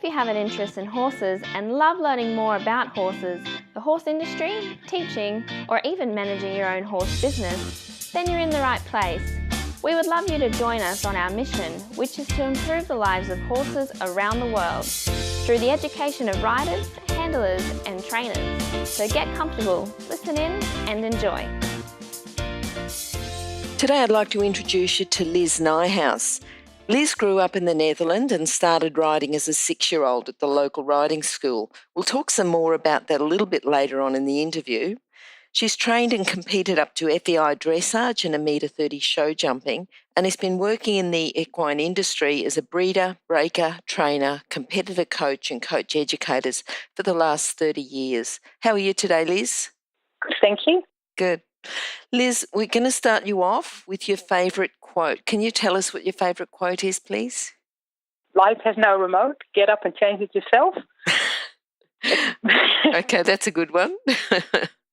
you have an interest in horses and love learning more about horses, the horse industry, teaching, or even managing your own horse business, then you're in the right place. We would love you to join us on our mission, which is to improve the lives of horses around the world through the education of riders, handlers, and trainers. So get comfortable, listen in, and enjoy. Today I'd like to introduce you to Liz Nijhuis. Liz grew up in the Netherlands and started riding as a 6-year-old at the local riding school. We'll talk some more about that a little bit later on in the interview. She's trained and competed up to FEI dressage and 1.30 metre show jumping, and has been working in the equine industry as a breeder, breaker, trainer, competitor coach and coach educators for the last 30 years. How are you today, Liz? Good, thank you. Good. Liz, we're going to start you off with your favourite quote. Can you tell us what your favourite quote is, please? Life has no remote. Get up and change it yourself. Okay, that's a good one.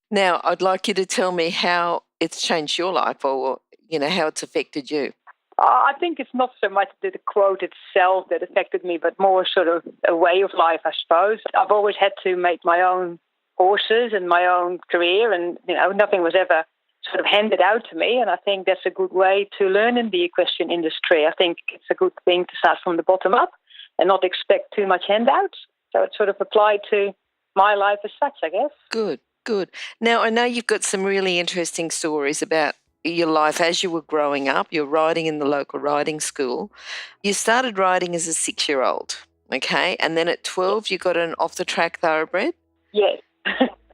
Now, I'd like you to tell me how it's changed your life, or, how it's affected you. I think it's not so much the quote itself that affected me, but more sort of a way of life, I suppose. I've always had to make my own horses and my own career, and nothing was ever sort of handed out to me, and I think that's a good way to learn in the equestrian industry. I think it's a good thing to start from the bottom up and not expect too much handouts. So it sort of applied to my life as such, I guess. Good. Now, I know you've got some really interesting stories about your life as you were growing up. You're riding in the local riding school. You started riding as a 6-year-old, okay? And then at 12, you got an off-the-track thoroughbred? Yes.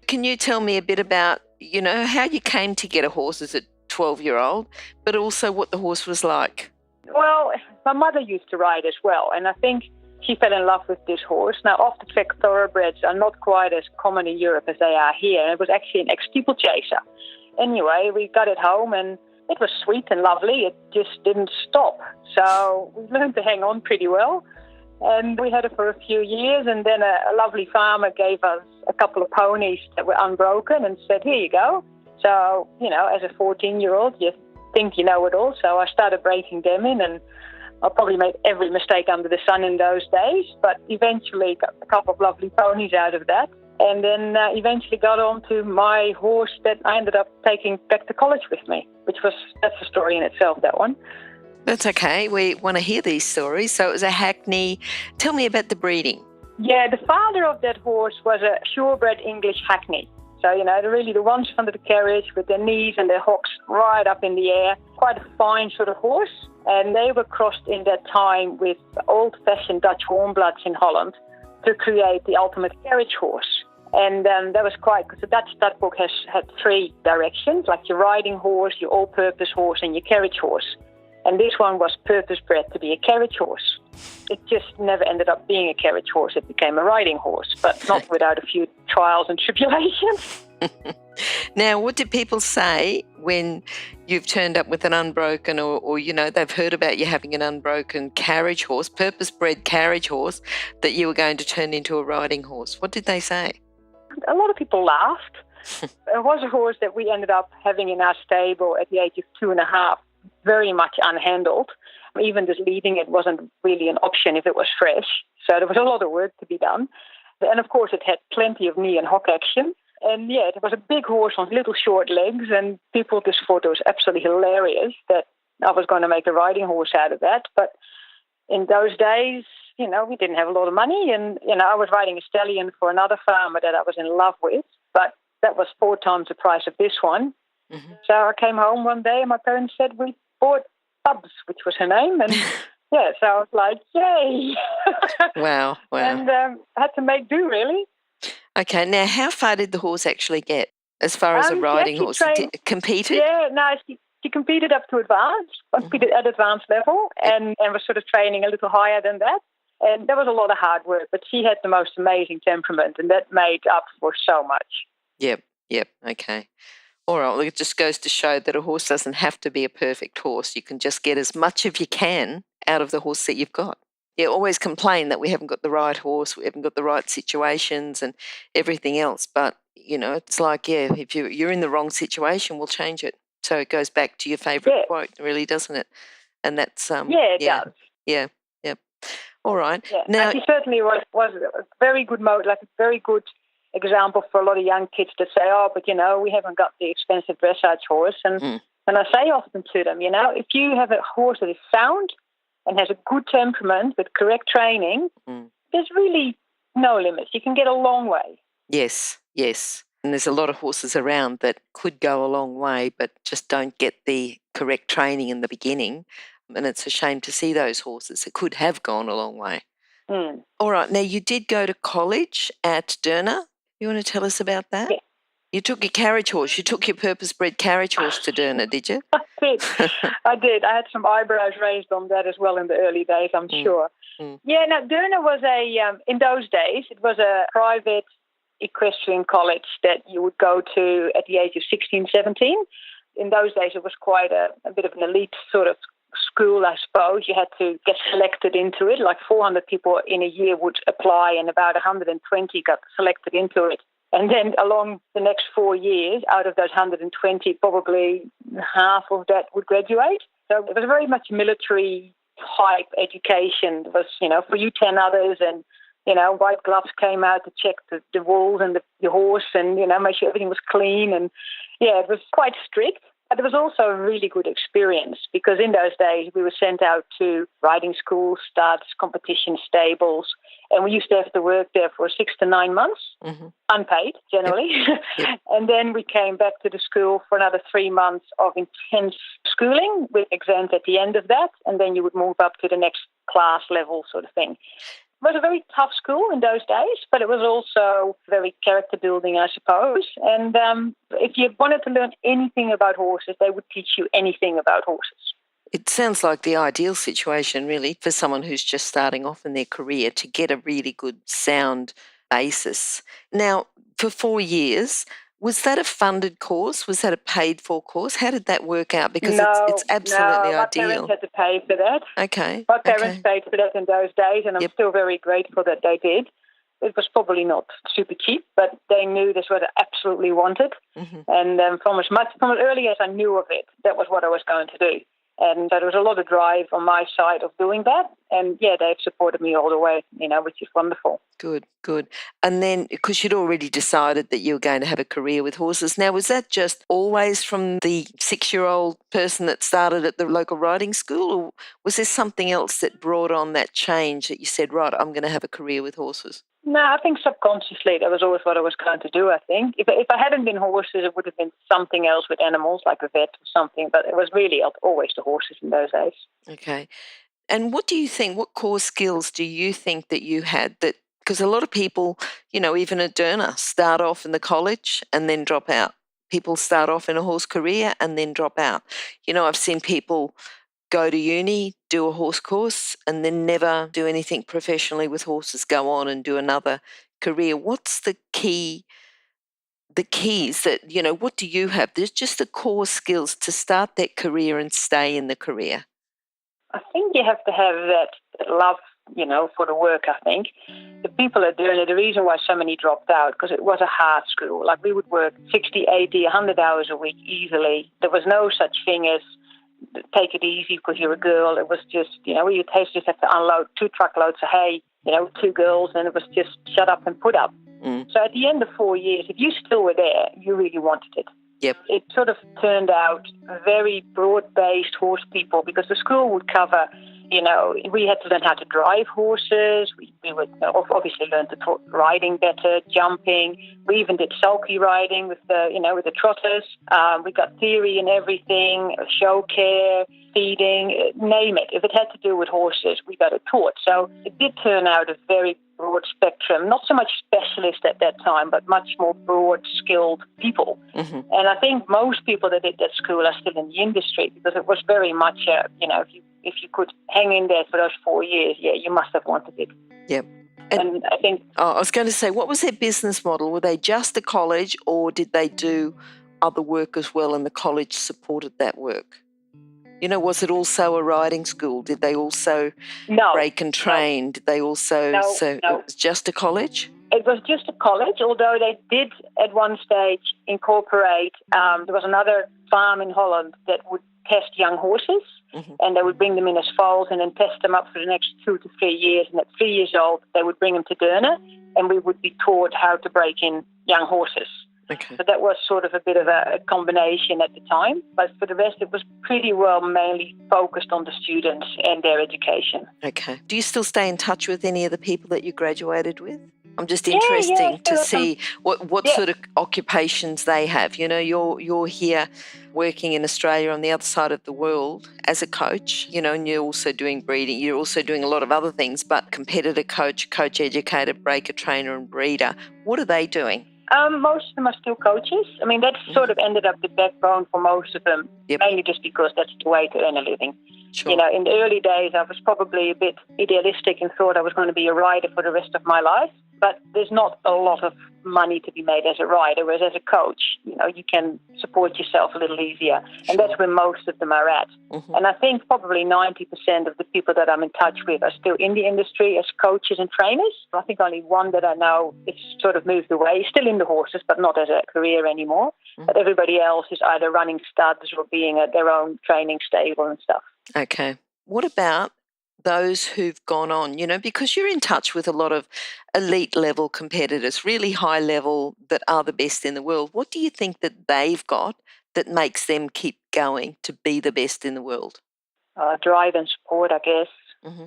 Can you tell me a bit about, how you came to get a horse as a 12-year-old, but also what the horse was like? Well, my mother used to ride as well, and I think she fell in love with this horse. Now, off-the-track thoroughbreds are not quite as common in Europe as they are here, and it was actually an ex-steeplechaser. Anyway, we got it home, and it was sweet and lovely. It just didn't stop. So we learned to hang on pretty well. And we had it for a few years, and then a lovely farmer gave us a couple of ponies that were unbroken and said, here you go. So, as a 14-year-old, you think you know it all. So I started breaking them in, and I probably made every mistake under the sun in those days, but eventually got a couple of lovely ponies out of that. And then eventually got on to my horse that I ended up taking back to college with me, that's a story in itself, that one. That's okay. We want to hear these stories. So it was a Hackney. Tell me about the breeding. Yeah, the father of that horse was a purebred English Hackney. So, really the ones under the carriage with their knees and their hocks right up in the air. Quite a fine sort of horse. And they were crossed in that time with old-fashioned Dutch warmbloods in Holland to create the ultimate carriage horse. And that was because the Dutch stud book had 3 directions, like your riding horse, your all-purpose horse, and your carriage horse. And this one was purpose-bred to be a carriage horse. It just never ended up being a carriage horse. It became a riding horse, but not without a few trials and tribulations. Now, what did people say when you've turned up with an unbroken or they've heard about you having an unbroken carriage horse, purpose-bred carriage horse, that you were going to turn into a riding horse? What did they say? A lot of people laughed. It was a horse that we ended up having in our stable at the age of 2.5. Very much unhandled. Even just leading it wasn't really an option if it was fresh. So there was a lot of work to be done. And of course it had plenty of knee and hock action. And yeah, it was a big horse on little short legs, and people just thought it was absolutely hilarious that I was going to make a riding horse out of that. But in those days, we didn't have a lot of money, and I was riding a stallion for another farmer that I was in love with, but that was 4 times the price of this one. Mm-hmm. So I came home one day and my parents said we bought Bubs, which was her name, and yeah, so I was like, yay! Wow. And I had to make do, really. Okay, now how far did the horse actually get as far as a riding horse? Competed? Yeah, no, she competed up to advanced, competed at advanced level, and was sort of training a little higher than that. And that was a lot of hard work, but she had the most amazing temperament, and that made up for so much. Yep, okay. All right, well, it just goes to show that a horse doesn't have to be a perfect horse. You can just get as much as you can out of the horse that you've got. You always complain that we haven't got the right horse, we haven't got the right situations and everything else. But, it's like, if you're in the wrong situation, we'll change it. So it goes back to your favourite quote, really, doesn't it? And that's... it does. Yeah. All right. Yeah, Now, and he certainly was a very good like a very good example for a lot of young kids to say, oh, but, we haven't got the expensive dressage horse. And I say often to them, if you have a horse that is sound and has a good temperament with correct training, there's really no limits. You can get a long way. yes. And there's a lot of horses around that could go a long way but just don't get the correct training in the beginning. And it's a shame to see those horses that could have gone a long way. All right. Now, you did go to college at Derna. You want to tell us about that? Yeah. You took your carriage horse. You took your purpose-bred carriage horse to Derna, did you? I did. I had some eyebrows raised on that as well in the early days, I'm sure. Yeah, now, Derna was in those days, it was a private equestrian college that you would go to at the age of 16, 17. In those days, it was quite a bit of an elite sort of school, I suppose. You had to get selected into it. Like 400 people in a year would apply, and about 120 got selected into it. And then along the next 4 years, out of those 120, probably half of that would graduate. So it was very much military type education. It was, for you 10 others, and, white gloves came out to check the walls and the horse and, make sure everything was clean. And yeah, it was quite strict. But it was also a really good experience because in those days we were sent out to riding schools, studs, competition stables, and we used to have to work there for 6 to 9 months, unpaid generally. Yep. And then we came back to the school for another 3 months of intense schooling with exams at the end of that, and then you would move up to the next class level sort of thing. It was a very tough school in those days, but it was also very character building, I suppose. And if you wanted to learn anything about horses, they would teach you anything about horses. It sounds like the ideal situation, really, for someone who's just starting off in their career to get a really good, sound basis. Now, for 4 years, was that a funded course? Was that a paid-for course? How did that work out? Because it's absolutely my ideal. My parents had to pay for that. Okay. My parents paid for that in those days, and I'm still very grateful that they did. It was probably not super cheap, but they knew this was what I absolutely wanted. And from as early as I knew of it, that was what I was going to do. And there was a lot of drive on my side of doing that. And yeah, they've supported me all the way, which is wonderful. Good. And then, because you'd already decided that you were going to have a career with horses. Now, was that just always from the 6-year-old person that started at the local riding school, or was there something else that brought on that change that you said, right, I'm going to have a career with horses? No, I think subconsciously that was always what I was going to do, I think. If I hadn't been horses, it would have been something else with animals, like a vet or something, but it was really always the horses in those days. Okay. And what core skills do you think that you had that, because a lot of people, even at Derna, start off in the college and then drop out. People start off in a horse career and then drop out. I've seen people go to uni, do a horse course, and then never do anything professionally with horses, go on and do another career. What's the keys that, what do you have? There's just the core skills to start that career and stay in the career. I think you have to have that love, for the work, I think. The people are doing it. The reason why so many dropped out, because it was a hard school. Like we would work 60, 80, 100 hours a week easily. There was no such thing as take it easy because you're a girl. It was just, we just have to unload 2 truckloads of hay, 2 girls, and it was just shut up and put up. So at the end of 4 years, if you still were there, you really wanted it. Yep. It sort of turned out very broad-based horse people because the school would cover, we had to learn how to drive horses. We would obviously learn to talk riding better, jumping. We even did sulky riding with the trotters. We got theory and everything, show care, feeding, name it. If it had to do with horses, we got it taught. So it did turn out a very broad spectrum, not so much specialist at that time, but much more broad, skilled people. And I think most people that did that school are still in the industry because it was very much, if you could hang in there for those 4 years, you must have wanted it. Yep. And I think... I was going to say, what was their business model? Were they just a college or did they do other work as well and the college supported that work? Was it also a riding school? Did they also break and train? No. Did they also... No. It was just a college? It was just a college, although they did at one stage incorporate, there was another farm in Holland that would test young horses, and they would bring them in as foals and then test them up for the next 2 to 3 years. And at 3 years old, they would bring them to Deurne, and we would be taught how to break in young horses. Okay. So that was sort of a bit of a combination at the time. But for the rest, it was pretty well mainly focused on the students and their education. Okay. Do you still stay in touch with any of the people that you graduated with? I'm just interested to see what sort of occupations they have. You know, you're here working in Australia on the other side of the world as a coach, you know, and you're also doing breeding. You're also doing a lot of other things, but competitor coach, coach educator, breaker trainer and breeder. What are they doing? Most of them are still coaches. I mean, that sort of ended up the backbone for most of them, mainly just because that's the way to earn a living. Sure. You know, in the early days, I was probably a bit idealistic and thought I was going to be a rider for the rest of my life. But there's not a lot of money to be made as a rider, whereas as a coach, you know, you can support yourself a little easier. And that's where most of them are at. And I think probably 90% of the people that I'm in touch with are still in the industry as coaches and trainers. I think only one that I know is sort of moved away. He's still in the horses, but not as a career anymore. But everybody else is either running studs or being at their own training stable and stuff. Okay. What about those who've gone on, you know, because you're in touch with a lot of elite level competitors, really high level that are the best in the world. What do you think that they've got that makes them keep going to be the best in the world? Drive and support, I guess.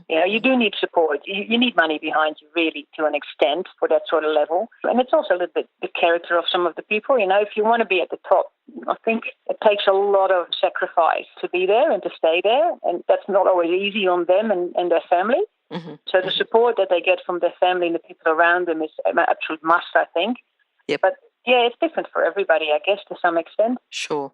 You know, you do need support. You need money behind you, really, to an extent, for that sort of level. And it's also a little bit the character of some of the people. You know, if you want to be at the top, I think it takes a lot of sacrifice to be there and to stay there. And that's not always easy on them and their family. So the support that they get from their family and the people around them is an absolute must, I think. But, yeah, it's different for everybody, I guess, to some extent. Sure.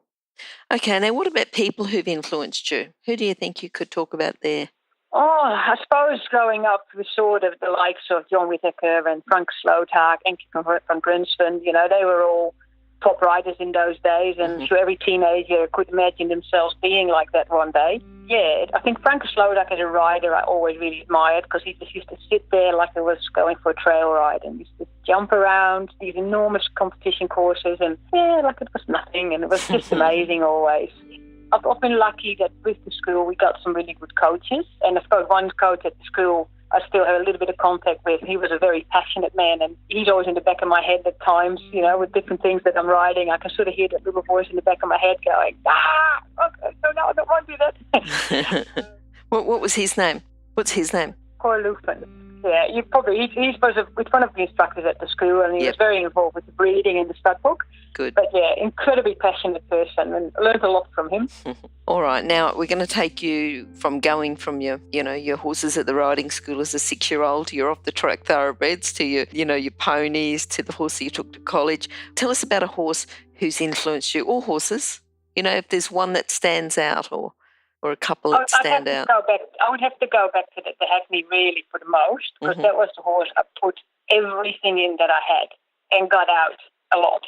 Okay, now what about people who've influenced you? Who do you think you could talk about there? Oh, I suppose growing up with sort of the likes of John Whittaker and Frank Sloothaak and van Grunsven, you know, they were all top riders in those days, and so every teenager could imagine themselves being like that one day. Yeah, I think Frank Sloothaak as a rider I always really admired, because he just used to sit there like he was going for a trail ride and used to jump around these enormous competition courses and, yeah, like it was nothing, and it was just amazing always. I've been lucky that with the school we got some really good coaches, and I've got one coach at the school I still have a little bit of contact with. He was a very passionate man, and he's always in the back of my head at times, you know, with different things that I'm riding. I can sort of hear that little voice in the back of my head going, okay, no, I don't want to do that. What was his name? What's his name? Cor Lufin. Yeah, he's one of the instructors at the school, and he was very involved with the breeding and the stud book. Good. But yeah, incredibly passionate person, and I learned a lot from him. All right, now we're going to take you from going from your horses at the riding school as a 6-year-old, you're off the track thoroughbreds, to your ponies, to the horse that you took to college. Tell us about a horse who's influenced you, or horses. You know, if there's one that stands out, or a couple that stand out. I would have to go back to the Hackney really for the most, because that was the horse I put everything in that I had and got out a lot.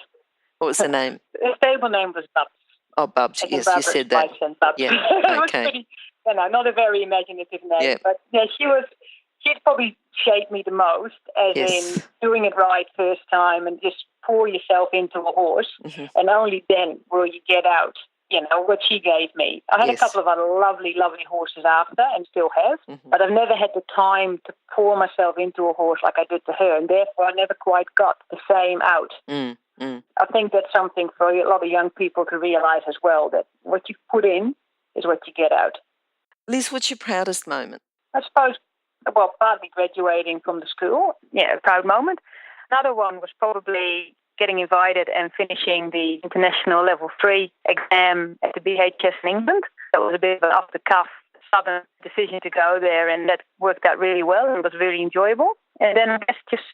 What was the name? The stable name was Bubs. Oh, Bubs. Yes, you said that. Bubs. Yeah. It was Okay. pretty, not a very imaginative name, Yeah. but yeah, she'd probably shaped me the most, as in doing it right first time and just pour yourself into a horse, and only then will you get out, what she gave me. I had a couple of other lovely, lovely horses after, and still have, but I've never had the time to pour myself into a horse like I did to her, and therefore I never quite got the same out. I think that's something for a lot of young people to realise as well, that what you put in is what you get out. Liz, what's your proudest moment? I suppose, partly graduating from the school, a proud moment. Another one was probably getting invited and finishing the International Level 3 exam at the BHS in England. That was a bit of an off-the-cuff, sudden decision to go there, and that worked out really well and was really enjoyable. And then I guess just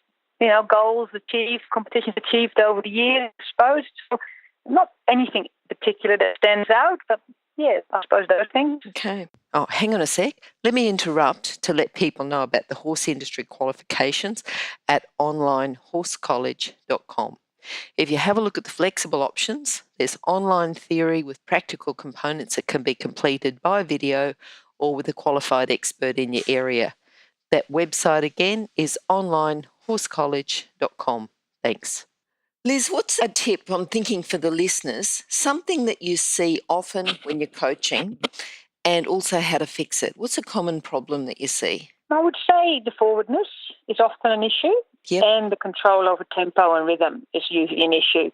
goals achieved, competitions achieved over the years, I suppose. So not anything particular that stands out, but I suppose those things. Okay. Oh, hang on a sec. Let me interrupt to let people know about the horse industry qualifications at onlinehorsecollege.com. If you have a look at the flexible options, there's online theory with practical components that can be completed by video or with a qualified expert in your area. That website again is onlinehorsecollege.com. Thanks. Liz, what's a tip? I'm thinking for the listeners, something that you see often when you're coaching and also how to fix it. What's a common problem that you see? I would say the forwardness is often an issue, Yep. and the control over tempo and rhythm is usually an issue.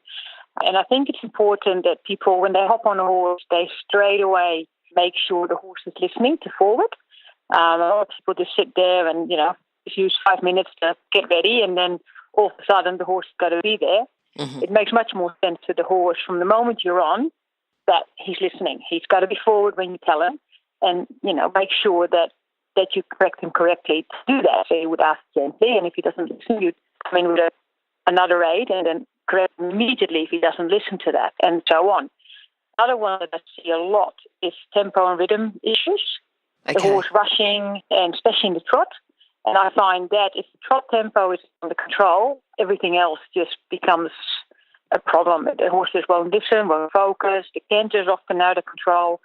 And I think it's important that people, when they hop on a horse, they straight away make sure the horse is listening to forward. A lot of people just sit there and, just use 5 minutes to get ready, and then all of a sudden the horse has got to be there. Mm-hmm. It makes much more sense to the horse from the moment you're on that he's listening. He's got to be forward when you tell him, and, make sure that you correct him correctly to do that. So you would ask gently, and if he doesn't listen, you'd come in with another aid and then correct him immediately if he doesn't listen to that, and so on. Another one that I see a lot is tempo and rhythm issues. Okay. The horse rushing, and especially in the trot. And I find that if the trot tempo is under control, everything else just becomes a problem. The horses won't listen, won't focus. The canter is often out of control.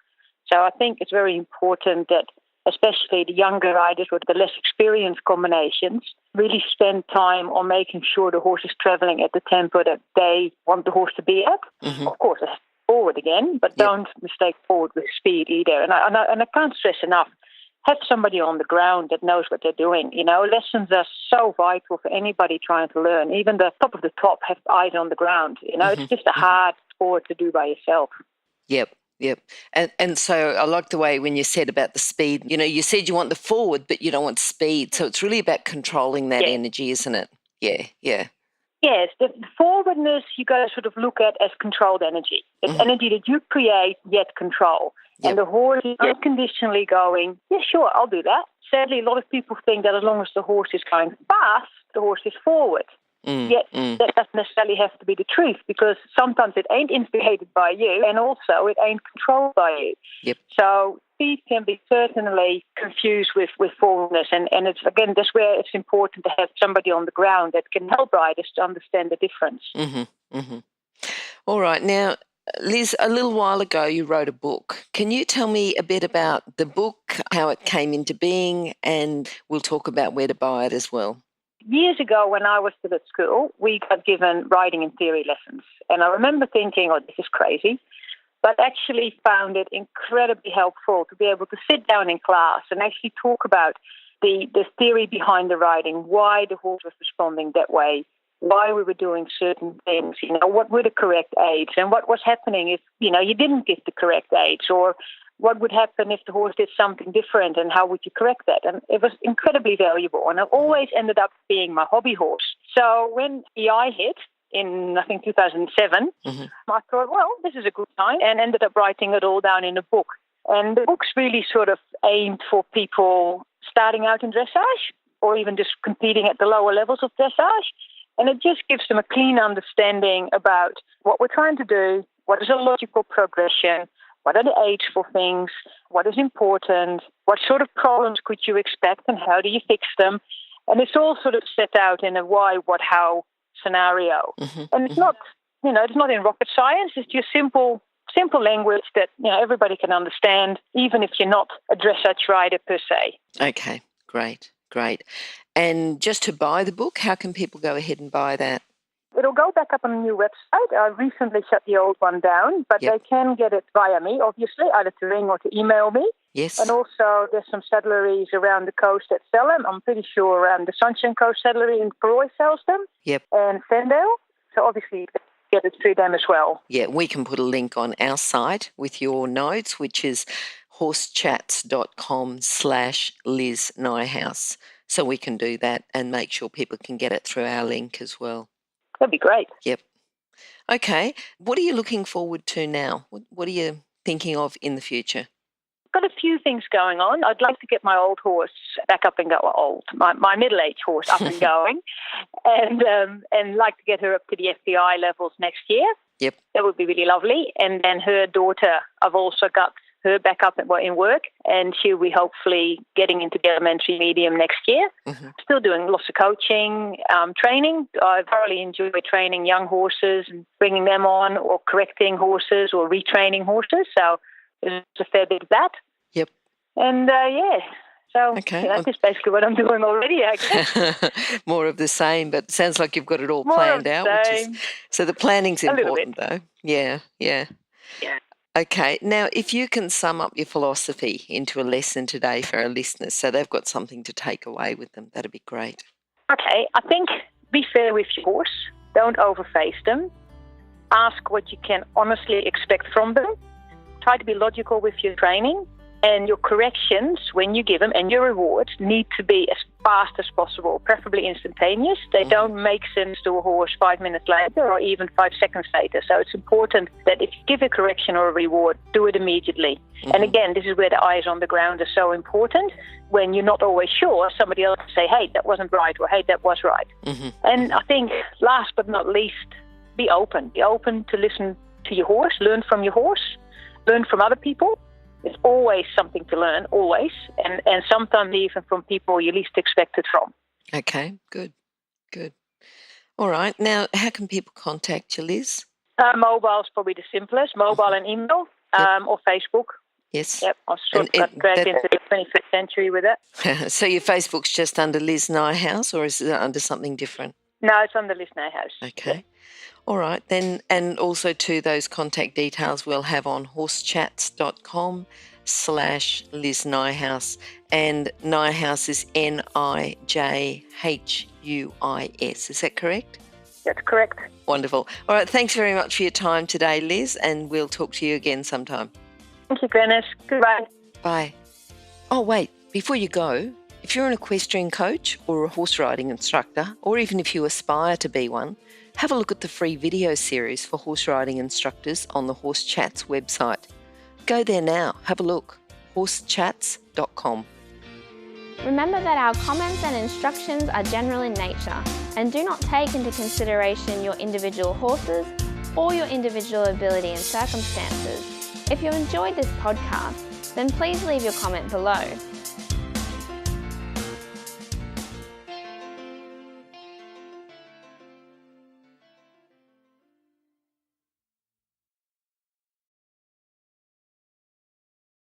So I think it's very important that especially the younger riders with the less experienced combinations really spend time on making sure the horse is traveling at the tempo that they want the horse to be at. Mm-hmm. Of course, forward again, but don't mistake forward with speed either. And I can't stress enough, have somebody on the ground that knows what they're doing. Lessons are so vital for anybody trying to learn. Even the top of the top have eyes on the ground. Mm-hmm. It's just a hard sport to do by yourself. Yep. And so I like the way when you said about the speed, you said you want the forward, but you don't want speed. So it's really about controlling that energy, isn't it? Yeah. Yes, the forwardness you got to sort of look at as controlled energy. It's energy that you create yet control. Yep. And the horse is unconditionally going, yeah, sure, I'll do that. Sadly, a lot of people think that as long as the horse is going fast, the horse is forward. Yet that doesn't necessarily have to be the truth, because sometimes it ain't instigated by you, and also it ain't controlled by you. Yep. So speed can be certainly confused with forwardness, and it's, again, that's where it's important to have somebody on the ground that can help riders to understand the difference. Mm-hmm. Mm-hmm. All right. Now, Liz, a little while ago you wrote a book. Can you tell me a bit about the book, how it came into being, and we'll talk about where to buy it as well? Years ago, when I was still at school, we got given writing and theory lessons. And I remember thinking, this is crazy, but actually found it incredibly helpful to be able to sit down in class and actually talk about the theory behind the riding, why the horse was responding that way, why we were doing certain things, what were the correct aids, and what was happening if, you didn't give the correct aids, or what would happen if the horse did something different, and how would you correct that? And it was incredibly valuable, and it always ended up being my hobby horse. So when EI hit in, I think, 2007, I thought, well, this is a good time, and ended up writing it all down in a book. And the book's really sort of aimed for people starting out in dressage, or even just competing at the lower levels of dressage. And it just gives them a clean understanding about what we're trying to do, what is a logical progression, what are the aids for things, what is important, what sort of problems could you expect, and how do you fix them. And it's all sort of set out in a why, what, how scenario. And it's not, it's not in rocket science. It's just simple language that, everybody can understand, even if you're not a dressage rider per se. Okay, great. And just to buy the book, how can people go ahead and buy that? It'll go back up on a new website. I recently shut the old one down, but they can get it via me, obviously, either to ring or to email me. Yes. And also there's some saddleries around the coast that sell them. I'm pretty sure the Sunshine Coast Saddlery in Croy sells them. Yep. And Fendale. So obviously you can get it through them as well. Yeah, we can put a link on our site with your notes, which is horsechats.com/Liz Nijhuis. So we can do that and make sure people can get it through our link as well. That'd be great. Yep. Okay. What are you looking forward to now? What are you thinking of in the future? Got a few things going on. I'd like to get my old horse back up and go. My middle-aged horse up and going, and like to get her up to the FBI levels next year. Yep. That would be really lovely. And then her daughter, I've also got her back up in work, and she'll be hopefully getting into the elementary medium next year. Still doing lots of coaching, training. I thoroughly enjoy training young horses and bringing them on, or correcting horses or retraining horses. So there's a fair bit of that. Yep. And So Okay. that's basically what I'm doing already, I guess. More of the same, but it sounds like you've got it all More planned of the out. same. So the planning's A little important, though. Yeah. Yeah. Okay. Now, if you can sum up your philosophy into a lesson today for our listeners, so they've got something to take away with them, that'd be great. Okay, I think be fair with your horse. Don't overface them. Ask what you can honestly expect from them. Try to be logical with your training. And your corrections, when you give them, and your rewards need to be as fast as possible, preferably instantaneous. They don't make sense to a horse 5 minutes later or even 5 seconds later. So it's important that if you give a correction or a reward, do it immediately. And again, this is where the eyes on the ground are so important. When you're not always sure, somebody else will say, hey, that wasn't right, or hey, that was right. And I think last but not least, be open. Be open to listen to your horse, learn from your horse, learn from other people. There's always something to learn, always, and sometimes even from people you least expect it from. Okay, good. All right. Now, how can people contact you, Liz? Mobile is probably the simplest, mobile and email, or Facebook. Yes. Yep, I sort of got dragged into the 21st century with it. So your Facebook's just under Liz Nijhuis, or is it under something different? No, it's on the Liz Nijhuis. Okay. Yep. All right, then, and also too, those contact details we'll have on horsechats.com/Liz Nijhuis, and Nijhuis is Nijhuis. Is that correct? That's correct. Wonderful. All right, thanks very much for your time today, Liz, and we'll talk to you again sometime. Thank you, Glenys. Goodbye. Bye. Oh, wait, before you go, if you're an equestrian coach or a horse riding instructor, or even if you aspire to be one, have a look at the free video series for horse riding instructors on the Horse Chats website. Go there now, have a look, horsechats.com. Remember that our comments and instructions are general in nature and do not take into consideration your individual horses or your individual ability and circumstances. If you enjoyed this podcast, then please leave your comment below.